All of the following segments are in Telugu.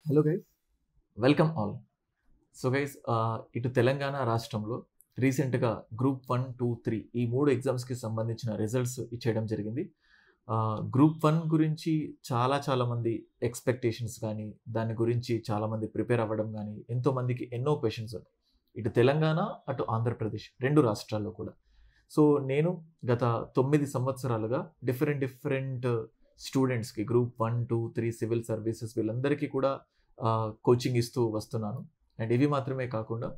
Hello guys, welcome all. So guys, ఇటు తెలంగాణ రాష్ట్రంలో రీసెంట్గా గ్రూప్ 1, 2, 3 ఈ 3 ఎగ్జామ్స్కి సంబంధించిన రిజల్ట్స్ ఇచ్చేయడం జరిగింది. గ్రూప్ 1 గురించి చాలామంది ఎక్స్పెక్టేషన్స్ కానీ, దాని గురించి చాలామంది ప్రిపేర్ అవ్వడం కానీ, ఎంతోమందికి ఎన్నో క్వశ్చన్స్ ఉన్నాయి. ఇటు తెలంగాణ, అటు ఆంధ్రప్రదేశ్ 2 రాష్ట్రాల్లో కూడా. సో నేను గత 9 సంవత్సరాలుగా డిఫరెంట్ స్టూడెంట్స్కి గ్రూప్ 1, 2, 3 సివిల్ సర్వీసెస్ వీళ్ళందరికీ కూడా కోచింగ్ ఇస్తూ వస్తున్నాను. అండ్ ఇవి మాత్రమే కాకుండా,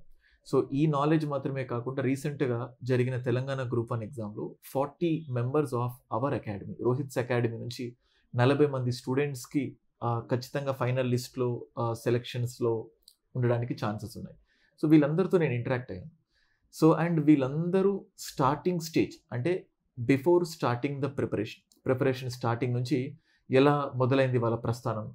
సో ఈ నాలెడ్జ్ మాత్రమే కాకుండా రీసెంట్గా జరిగిన తెలంగాణ గ్రూప్ 1 ఎగ్జామ్లో 40 members of our academy, Rohit's academy నుంచి 40 మంది స్టూడెంట్స్కి ఖచ్చితంగా ఫైనల్ లిస్ట్లో సెలెక్షన్స్లో ఉండడానికి ఛాన్సెస్ ఉన్నాయి. సో వీళ్ళందరితో నేను ఇంటరాక్ట్ అయ్యాను. సో అండ్ వీళ్ళందరూ స్టార్టింగ్ స్టేజ్, అంటే before starting the preparation starting నుంచి ఎలా మొదలైంది వాళ్ళ ప్రస్థానం,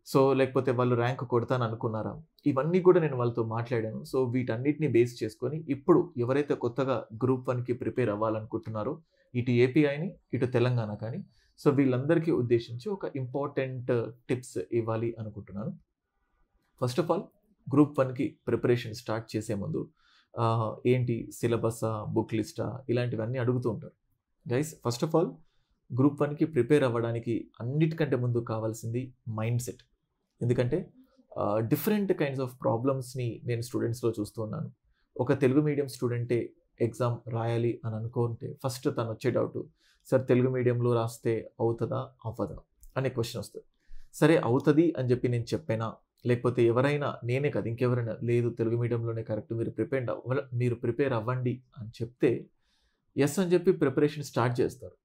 సో లేకపోతే వాళ్ళు ర్యాంక్ కొడతాను అనుకున్నారా, ఇవన్నీ కూడా నేను వాళ్ళతో మాట్లాడాను. సో వీటన్నిటిని బేస్ చేసుకొని ఇప్పుడు ఎవరైతే కొత్తగా గ్రూప్ 1కి ప్రిపేర్ అవ్వాలనుకుంటున్నారో, ఇటు ఏపీ అని ఇటు తెలంగాణ కానీ, సో వీళ్ళందరికీ ఉద్దేశించి ఒక ఇంపార్టెంట్ టిప్స్ ఇవ్వాలి అనుకుంటున్నాను. ఫస్ట్ ఆఫ్ ఆల్, గ్రూప్ 1కి ప్రిపరేషన్ స్టార్ట్ చేసే ముందు ఏంటి సిలబసా, బుక్ లిస్టా, ఇలాంటివన్నీ అడుగుతూ ఉంటారు. Guys, first of all group 1కి ప్రిపేర్ అవ్వడానికి అన్నిటికంటే ముందు కావాల్సింది మైండ్ సెట్. ఎందుకంటే డిఫరెంట్ కైండ్స్ ఆఫ్ ప్రాబ్లమ్స్ని నేను స్టూడెంట్స్లో చూస్తూ ఉన్నాను. ఒక తెలుగు మీడియం స్టూడెంటే ఎగ్జామ్ రాయాలి అని అనుకుంటే ఫస్ట్ తను వచ్చే డౌట్, సార్ తెలుగు మీడియంలో రాస్తే అవుతుందా అవ్వదా అనే క్వశ్చన్ వస్తుంది. సరే అవుతుంది అని చెప్పి నేను చెప్పానా, లేకపోతే ఎవరైనా, నేనే కదా ఇంకెవరైనా, లేదు తెలుగు మీడియంలోనే కరెక్ట్, మీరు ప్రిపేర్ అవ్వండి అని చెప్తే ఎస్ అని చెప్పి ప్రిపరేషన్ స్టార్ట్ చేస్తారు.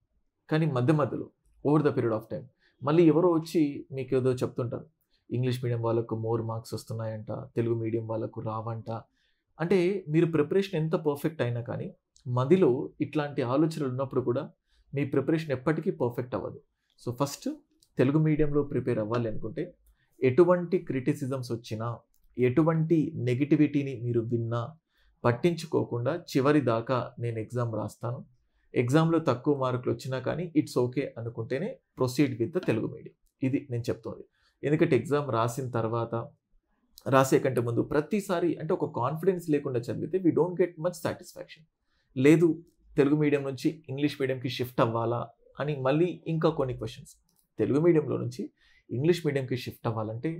కానీ మధ్యలో over the period of time మళ్ళీ ఎవరో వచ్చి మీకు ఏదో చెప్తుంటారు, ఇంగ్లీష్ మీడియం వాళ్ళకు మోర్ మార్క్స్ వస్తున్నాయంట, తెలుగు మీడియం వాళ్ళకు రావంట. అంటే మీరు ప్రిపరేషన్ ఎంత పర్ఫెక్ట్ అయినా కానీ మదిలో ఇట్లాంటి ఆలోచనలు ఉన్నప్పుడు కూడా మీ ప్రిపరేషన్ ఎప్పటికీ పర్ఫెక్ట్ అవ్వదు. సో ఫస్ట్ తెలుగు మీడియంలో ప్రిపేర్ అవ్వాలి అనుకుంటే ఎటువంటి క్రిటిసిజమ్స్ వచ్చినా, ఎటువంటి నెగిటివిటీని మీరు విన్నా పట్టించుకోకుండా చివరి దాకా నేను ఎగ్జామ్ రాస్తాను, ఎగ్జామ్లో తక్కువ మార్కులు వచ్చినా కానీ ఇట్స్ ఓకే అనుకుంటేనే proceed with the Telugu medium. ఇది నేను చెప్తుంది. ఎందుకంటే ఎగ్జామ్ రాసిన తర్వాత, రాసే కంటే ముందు ప్రతిసారి అంటే ఒక కాన్ఫిడెన్స్ లేకుండా చదివితే we don't get much satisfaction. లేదు తెలుగు మీడియం నుంచి ఇంగ్లీష్ మీడియంకి షిఫ్ట్ అవ్వాలా అని మళ్ళీ ఇంకా కొన్ని క్వశ్చన్స్. తెలుగు మీడియంలో నుంచి ఇంగ్లీష్ మీడియంకి షిఫ్ట్ అవ్వాలంటే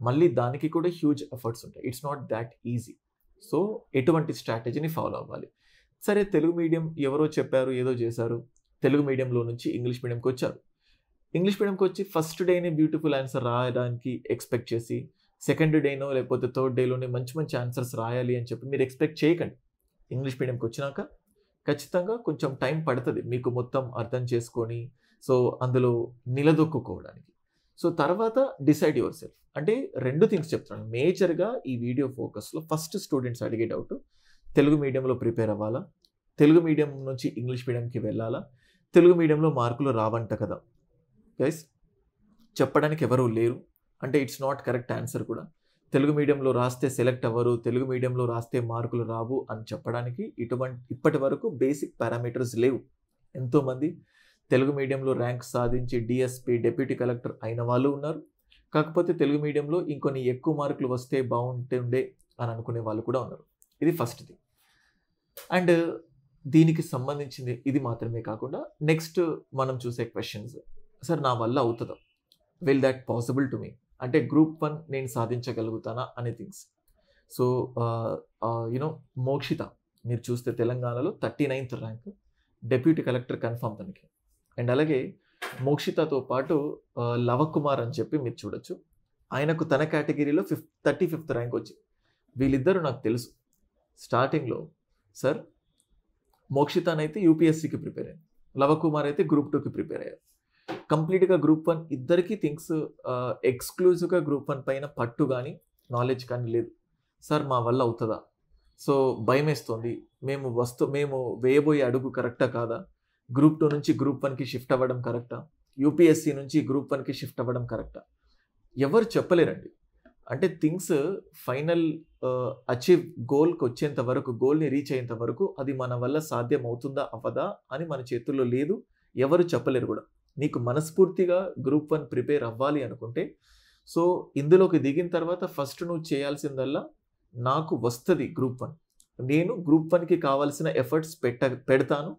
మళ్ళీ దానికి కూడా హ్యూజ్ ఎఫర్ట్స్ ఉంటాయి. It's not that easy. So ఎటువంటి స్ట్రాటజీని ఫాలో అవ్వాలి. సరే తెలుగు మీడియం ఎవరో చెప్పారు, ఏదో చేశారు, తెలుగు మీడియంలో నుంచి ఇంగ్లీష్ మీడియంకి వచ్చారు. ఇంగ్లీష్ మీడియంకి వచ్చి ఫస్ట్ డేనే బ్యూటిఫుల్ ఆన్సర్ రాయడానికి ఎక్స్పెక్ట్ చేసి, సెకండ్ డేనో లేకపోతే థర్డ్ డేలోనే మంచి ఆన్సర్స్ రాయాలి అని చెప్పి మీరు ఎక్స్పెక్ట్ చేయకండి. ఇంగ్లీష్ మీడియంకి వచ్చినాక ఖచ్చితంగా కొంచెం టైం పడుతుంది మీకు మొత్తం అర్థం చేసుకొని, సో అందులో నిలదొక్కుకోవడానికి. సో తర్వాత డిసైడ్ యువర్ సెల్ఫ్. అంటే 2 థింగ్స్ చెప్తున్నాను మేజర్గా ఈ వీడియో ఫోకస్లో. ఫస్ట్ స్టూడెంట్స్ అడిగే డౌట్, తెలుగు మీడియంలో ప్రిపేర్ అవ్వాలా, తెలుగు మీడియం నుంచి ఇంగ్లీష్ మీడియంకి వెళ్ళాలా, తెలుగు మీడియంలో మార్కులు రావంట కదా. గైస్, చెప్పడానికి ఎవరూ లేరు, అంటే ఇట్స్ నాట్ కరెక్ట్ ఆన్సర్ కూడా. తెలుగు మీడియంలో రాస్తే సెలెక్ట్ అవ్వరు, తెలుగు మీడియంలో రాస్తే మార్కులు రావు అని చెప్పడానికి ఇప్పటి వరకు బేసిక్ పారామీటర్స్ లేవు. ఎంతోమంది తెలుగు మీడియంలో ర్యాంక్ సాధించి డిఎస్పీ, డిప్యూటీ కలెక్టర్ అయిన వాళ్ళు ఉన్నారు. కాకపోతే తెలుగు మీడియంలో ఇంకొన్ని ఎక్కువ మార్కులు వస్తే బాగుంటుండే అని అనుకునే వాళ్ళు కూడా ఉన్నారు. ఇది ఫస్ట్ థింగ్. అండ్ దీనికి సంబంధించింది ఇది మాత్రమే కాకుండా నెక్స్ట్ మనం చూసే క్వశ్చన్స్, సార్ నా వల్ల అవుతుందా, will that possible to me, అంటే గ్రూప్ 1 నేను సాధించగలుగుతానా అనే థింగ్స్. సో మోక్షిత మీరు చూస్తే తెలంగాణలో 39th rank, deputy collector confirm తనకి. అండ్ అలాగే మోక్షితతో పాటు లవకుమార్ అని చెప్పి మీరు చూడొచ్చు, ఆయనకు తన కేటగిరీలో 35th ర్యాంక్ వచ్చింది. వీళ్ళిద్దరూ నాకు తెలుసు స్టార్టింగ్లో. సార్ మోక్షితానైతే యూపీఎస్సీకి ప్రిపేర్ అయ్యారు, లవకుమార్ అయితే గ్రూప్ 2కి ప్రిపేర్ అయ్యారు. కంప్లీట్గా గ్రూప్ 1 ఇద్దరికి థింగ్స్ ఎక్స్క్లూజివ్గా గ్రూప్ 1 పైన పట్టు కానీ నాలెడ్జ్ కానీ లేదు. సార్ మా వల్ల అవుతుందా, సో భయం వేస్తుంది, మేము వేయబోయే అడుగు కరెక్టా కాదా, గ్రూప్ 2 నుంచి గ్రూప్ 1కి షిఫ్ట్ అవ్వడం కరెక్టా, యూపీఎస్సీ నుంచి గ్రూప్ 1కి షిఫ్ట్ అవ్వడం కరెక్టా, ఎవరు చెప్పలేరండి. అంటే థింగ్స్ ఫైనల్ అచీవ్ గోల్కి వచ్చేంత వరకు, గోల్ని రీచ్ అయ్యేంత వరకు అది మన వల్ల సాధ్యం అవుతుందా అవ్వదా అని మన చేతుల్లో లేదు, ఎవరు చెప్పలేరు కూడా. నీకు మనస్ఫూర్తిగా గ్రూప్ 1 ప్రిపేర్ అవ్వాలి అనుకుంటే సో ఇందులోకి దిగిన తర్వాత ఫస్ట్ నువ్వు చేయాల్సిందల్లా నాకు వస్తుంది గ్రూప్ 1, నేను గ్రూప్ 1కి కావాల్సిన ఎఫర్ట్స్ పెడతాను,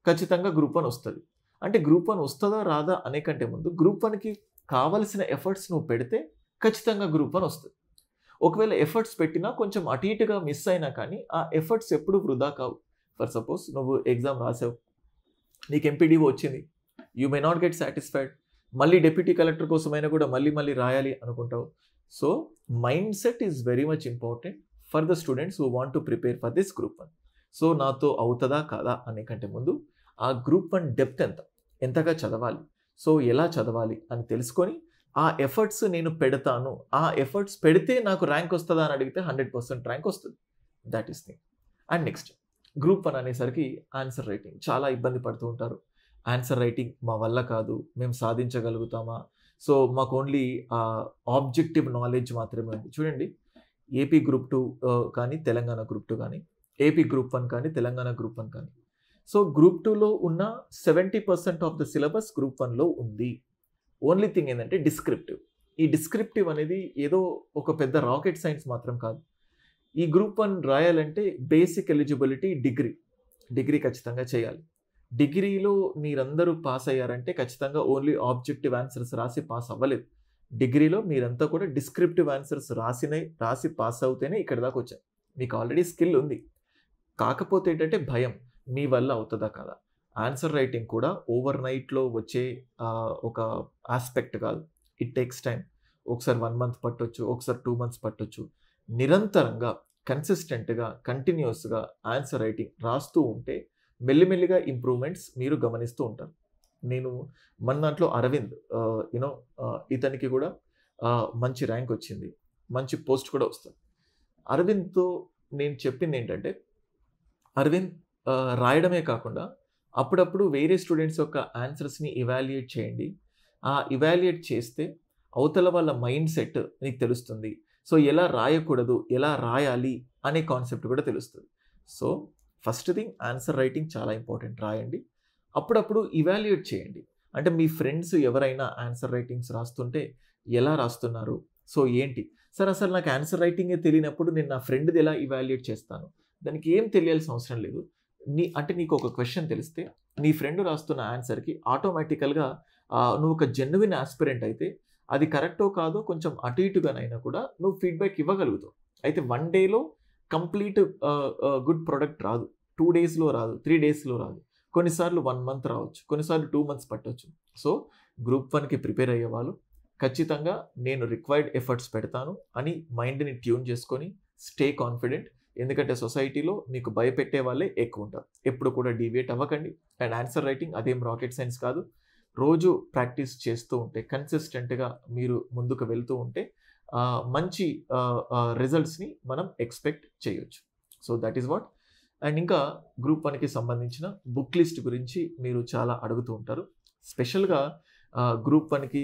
ఖచ్చితంగా గ్రూప్ 1 వస్తుంది. అంటే గ్రూప్ 1 వస్తుందా రాదా అనే కంటే ముందు గ్రూప్ 1కి కావాల్సిన ఎఫర్ట్స్ నువ్వు పెడితే ఖచ్చితంగా గ్రూప్ 1 వస్తుంది. ఒకవేళ ఎఫర్ట్స్ పెట్టినా కొంచెం అటు ఇటుగా మిస్ అయినా కానీ ఆ ఎఫర్ట్స్ ఎప్పుడు వృధా కావు. ఫర్ సపోజ్ నువ్వు ఎగ్జామ్ రాసావు, నీకు ఎంపీడీఓ వచ్చింది, you may not get satisfied, మళ్ళీ డిప్యూటీ కలెక్టర్ కోసమైనా కూడా మళ్ళీ రాయాలి అనుకుంటావు. So mind set is very much important for the students who want to prepare for this group 1. So నాతో అవుతుందా కాదా అనే కంటే ముందు ఆ గ్రూప్ 1 డెప్త్ ఎంతగా చదవాలి, సో ఎలా చదవాలి అని తెలుసుకొని ఆ ఎఫర్ట్స్ నేను పెడతాను, ఆ ఎఫర్ట్స్ పెడితే నాకు ర్యాంక్ వస్తుందా అని అడిగితే 100% ర్యాంక్ వస్తుంది. That is thing. And next group 1 అనేసరికి ఆన్సర్ రైటింగ్ చాలా ఇబ్బంది పడుతూ ఉంటారు. ఆన్సర్ రైటింగ్ మా వల్ల కాదు, మేము సాధించగలుగుతామా, సో మాకు ఓన్లీ ఆబ్జెక్టివ్ నాలెడ్జ్ మాత్రమే ఉంది. చూడండి, ఏపీ గ్రూప్ 2 కానీ తెలంగాణ గ్రూప్ 2 కానీ, ఏపీ గ్రూప్ 1 కానీ తెలంగాణ గ్రూప్ 1 కానీ, సో గ్రూప్ 2లో ఉన్న 70% ఆఫ్ ద సిలబస్ గ్రూప్ 1లో ఉంది. ఓన్లీ థింగ్ ఏంటంటే డిస్క్రిప్టివ్. ఈ డిస్క్రిప్టివ్ అనేది ఏదో ఒక పెద్ద రాకెట్ సైన్స్ మాత్రం కాదు. ఈ గ్రూప్ 1 రాయాలంటే బేసిక్ ఎలిజిబిలిటీ డిగ్రీ ఖచ్చితంగా చేయాలి. డిగ్రీలో మీరందరూ పాస్ అయ్యారంటే ఖచ్చితంగా ఓన్లీ ఆబ్జెక్టివ్ ఆన్సర్స్ రాసి పాస్ అవ్వలేదు. డిగ్రీలో మీరంతా కూడా డిస్క్రిప్టివ్ ఆన్సర్స్ రాసి పాస్ అవుతేనే ఇక్కడ దాకా వచ్చారు. మీకు ఆల్రెడీ స్కిల్ ఉంది. కాకపోతే ఏంటంటే భయం, మీ వల్ల అవుతుందా కదా. ఆన్సర్ రైటింగ్ కూడా ఓవర్ నైట్లో వచ్చే ఒక ఆస్పెక్ట్ కాదు. It takes time. ఒకసారి 1 మంత్ పట్టొచ్చు, ఒకసారి 2 మంత్స్ పట్టొచ్చు. నిరంతరంగా కన్సిస్టెంట్గా కంటిన్యూస్గా ఆన్సర్ రైటింగ్ రాస్తూ ఉంటే మెల్లిమెల్లిగా ఇంప్రూవ్మెంట్స్ మీరు గమనిస్తూ ఉంటారు. నేను మన దాంట్లో అరవింద్ ఇతనికి కూడా మంచి ర్యాంక్ వచ్చింది, మంచి పోస్ట్ కూడా వస్తుంది. అరవింద్తో నేను చెప్పింది ఏంటంటే, అరవింద్ రాయడమే కాకుండా అప్పుడప్పుడు వేరే స్టూడెంట్స్ యొక్క ఆన్సర్స్ని ఇవాల్యుయేట్ చేయండి. ఆ ఇవాల్యుయేట్ చేస్తే అవతల వాళ్ళ మైండ్ సెట్ నీకు తెలుస్తుంది. సో ఎలా రాయకూడదు, ఎలా రాయాలి అనే కాన్సెప్ట్ కూడా తెలుస్తుంది. So first thing answer writing చాలా ఇంపార్టెంట్. రాయండి, అప్పుడప్పుడు ఇవాల్యుయేట్ చేయండి. అంటే మీ ఫ్రెండ్స్ ఎవరైనా ఆన్సర్ రైటింగ్స్ రాస్తుంటే ఎలా రాస్తున్నారు, సో ఏంటి సార్, అసలు నాకు ఆన్సర్ రైటింగే తెలియనప్పుడు నేను నా ఫ్రెండ్ది ఎలా ఇవాల్యుయేట్ చేస్తాను? దానికి ఏం తెలియాల్సిన అవసరం లేదు. నీకు ఒక క్వశ్చన్ తెలిస్తే నీ ఫ్రెండ్ రాస్తున్న ఆన్సర్కి ఆటోమేటికల్గా నువ్వు ఒక జెన్యున్ ఆస్పిరెంట్ అయితే అది కరెక్టో కాదో కొంచెం అటు ఇటుగానైనా కూడా నువ్వు ఫీడ్బ్యాక్ ఇవ్వగలుగుతావు. అయితే 1 డేలో కంప్లీట్ గుడ్ ప్రొడక్ట్ రాదు, 2 డేస్లో రాదు, 3 డేస్లో రాదు, కొన్నిసార్లు 1 మంత్ రావచ్చు, కొన్నిసార్లు 2 మంత్స్ పట్టవచ్చు. సో గ్రూప్ 1కి ప్రిపేర్ అయ్యే వాళ్ళు ఖచ్చితంగా నేను రిక్వైర్డ్ ఎఫర్ట్స్ పెడతాను అని మైండ్ని ట్యూన్ చేసుకొని స్టే కాన్ఫిడెంట్. ఎందుకంటే సొసైటీలో మీకు భయపెట్టే వాళ్ళే ఎక్కువ ఉంటారు. ఎప్పుడు కూడా డీవియేట్ అవ్వకండి. అండ్ ఆన్సర్ రైటింగ్ అదేం రాకెట్ సైన్స్ కాదు. రోజు ప్రాక్టీస్ చేస్తూ ఉంటే, కన్సిస్టెంట్గా మీరు ముందుకు వెళ్తూ ఉంటే మంచి రిజల్ట్స్ని మనం ఎక్స్పెక్ట్ చేయొచ్చు. So that is what. And ఇంకా గ్రూప్ 1కి సంబంధించిన బుక్ లిస్ట్ గురించి మీరు చాలా అడుగుతూ ఉంటారు. స్పెషల్గా గ్రూప్ 1కి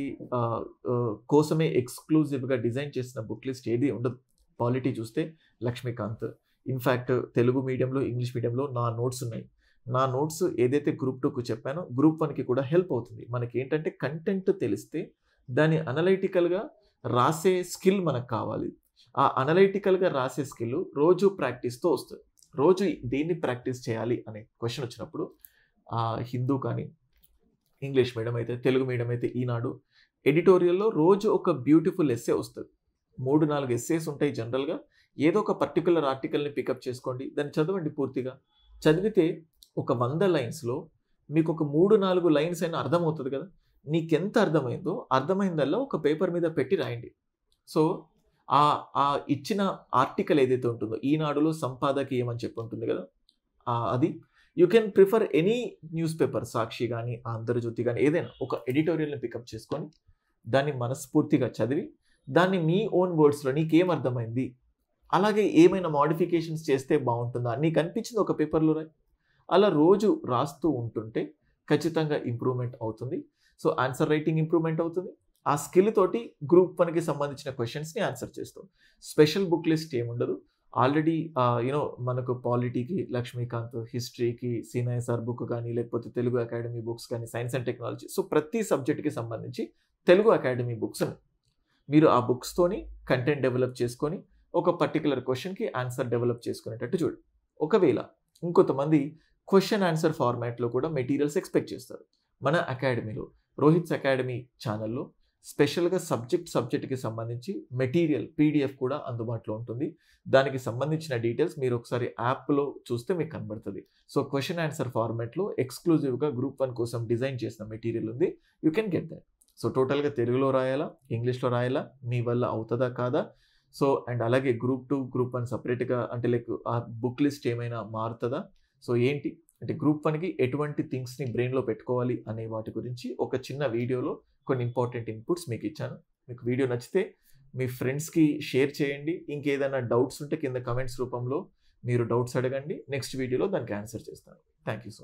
కోసమే ఎక్స్క్లూజివ్గా డిజైన్ చేసిన బుక్ లిస్ట్ ఏది ఉండదు. పాలిటీ చూస్తే లక్ష్మీకాంత్, ఇన్ఫ్యాక్ట్ తెలుగు మీడియంలో, ఇంగ్లీష్ మీడియంలో నా నోట్స్ ఉన్నాయి. నా నోట్స్ ఏదైతే గ్రూప్ 2కు చెప్పానో గ్రూప్ 1కి కూడా హెల్ప్ అవుతుంది. మనకి ఏంటంటే కంటెంట్ తెలిస్తే దాన్ని అనలైటికల్గా రాసే స్కిల్ మనకు కావాలి. ఆ అనలైటికల్గా రాసే స్కిల్ రోజు ప్రాక్టీస్తో వస్తుంది. రోజు దేన్ని ప్రాక్టీస్ చేయాలి అనే క్వశ్చన్ వచ్చినప్పుడు హిందూ కానీ, ఇంగ్లీష్ మీడియం అయితే, తెలుగు మీడియం అయితే ఈనాడు ఎడిటోరియల్లో రోజు ఒక బ్యూటిఫుల్ ఎస్సే వస్తుంది. 3-4 ఎస్సేస్ ఉంటాయి జనరల్గా. ఏదో ఒక పర్టికులర్ ఆర్టికల్ని పికప్ చేసుకోండి, దాన్ని చదవండి. పూర్తిగా చదివితే ఒక 100 లైన్స్లో మీకు ఒక 3-4 లైన్స్ అయినా అర్థమవుతుంది కదా. నీకెంత అర్థమైందో అర్థమైందల్లా ఒక పేపర్ మీద పెట్టి రాయండి. సో ఆ ఇచ్చిన ఆర్టికల్ ఏదైతే ఉంటుందో, ఈనాడులో సంపాదకి ఏమని చెప్పి ఉంటుంది కదా, అది you can prefer any newspaper, Sakshi కానీ, ఆంధ్రజ్యోతి కానీ, ఏదైనా ఒక ఎడిటోరియల్ని పికప్ చేసుకొని దాన్ని మనస్ఫూర్తిగా చదివి దాన్ని మీ ఓన్ వర్డ్స్లో నీకేం అర్థమైంది, అలాగే ఏమైనా మోడిఫికేషన్స్ చేస్తే బాగుంటుందా నీకు అనిపించింది ఒక పేపర్లో రాయి. అలా రోజు రాస్తూ ఉంటుంటే ఖచ్చితంగా ఇంప్రూవ్మెంట్ అవుతుంది. సో ఆన్సర్ రైటింగ్ ఇంప్రూవ్మెంట్ అవుతుంది. ఆ స్కిల్ తోటి గ్రూప్ 1కి సంబంధించిన క్వశ్చన్స్ని ఆన్సర్ చేస్తాం. స్పెషల్ బుక్ లిస్ట్ ఏముండదు. ఆల్రెడీ మనకు పాలిటీకి లక్ష్మీకాంత్, హిస్టరీకి సీనైఎస్ఆర్ బుక్ కానీ, లేకపోతే తెలుగు అకాడమీ బుక్స్ కానీ, సైన్స్ అండ్ టెక్నాలజీ, సో ప్రతి సబ్జెక్ట్కి సంబంధించి తెలుగు అకాడమీ బుక్స్ ఉన్నాయి. మీరు ఆ బుక్స్తోని కంటెంట్ డెవలప్ చేసుకొని ఒక పర్టికులర్ క్వశ్చన్కి ఆన్సర్ డెవలప్ చేసుకునేటట్టు చూడండి. ఒకవేళ ఇంకొంతమంది క్వశ్చన్ ఆన్సర్ ఫార్మాట్లో కూడా మెటీరియల్స్ ఎక్స్పెక్ట్ చేస్తారు. మన అకాడమీలో రోహిత్స్ అకాడమీ ఛానల్లో స్పెషల్గా సబ్జెక్ట్కి సంబంధించి మెటీరియల్ పీడిఎఫ్ కూడా అందుబాటులో ఉంటుంది. దానికి సంబంధించిన డీటెయిల్స్ మీరు ఒకసారి యాప్లో చూస్తే మీకు కనబడుతుంది. సో క్వశ్చన్ ఆన్సర్ ఫార్మాట్లో ఎక్స్క్లూజివ్గా గ్రూప్ 1 కోసం డిజైన్ చేసిన మెటీరియల్ ఉంది. You can get that. So టోటల్గా తెలుగులో రాయాలా, ఇంగ్లీష్లో రాయాలా, మీ వల్ల అవుతుందా కాదా, సో అండ్ అలాగే గ్రూప్ 2 గ్రూప్ 1 సపరేట్గా అంటే లైక్ ఆ బుక్ లిస్ట్ ఏమైనా మారుతుందా, సో ఏంటి అంటే గ్రూప్ 1కి ఎటువంటి థింగ్స్ని బ్రెయిన్లో పెట్టుకోవాలి అనే వాటి గురించి ఒక చిన్న వీడియోలో కొన్ని ఇంపార్టెంట్ ఇన్పుట్స్ మీకు ఇచ్చాను. మీకు వీడియో నచ్చితే మీ ఫ్రెండ్స్కి షేర్ చేయండి. ఇంకేదైనా డౌట్స్ ఉంటే కింద కమెంట్స్ రూపంలో మీరు డౌట్స్ అడగండి. నెక్స్ట్ వీడియోలో దానికి ఆన్సర్ చేస్తాను. Thank you so much.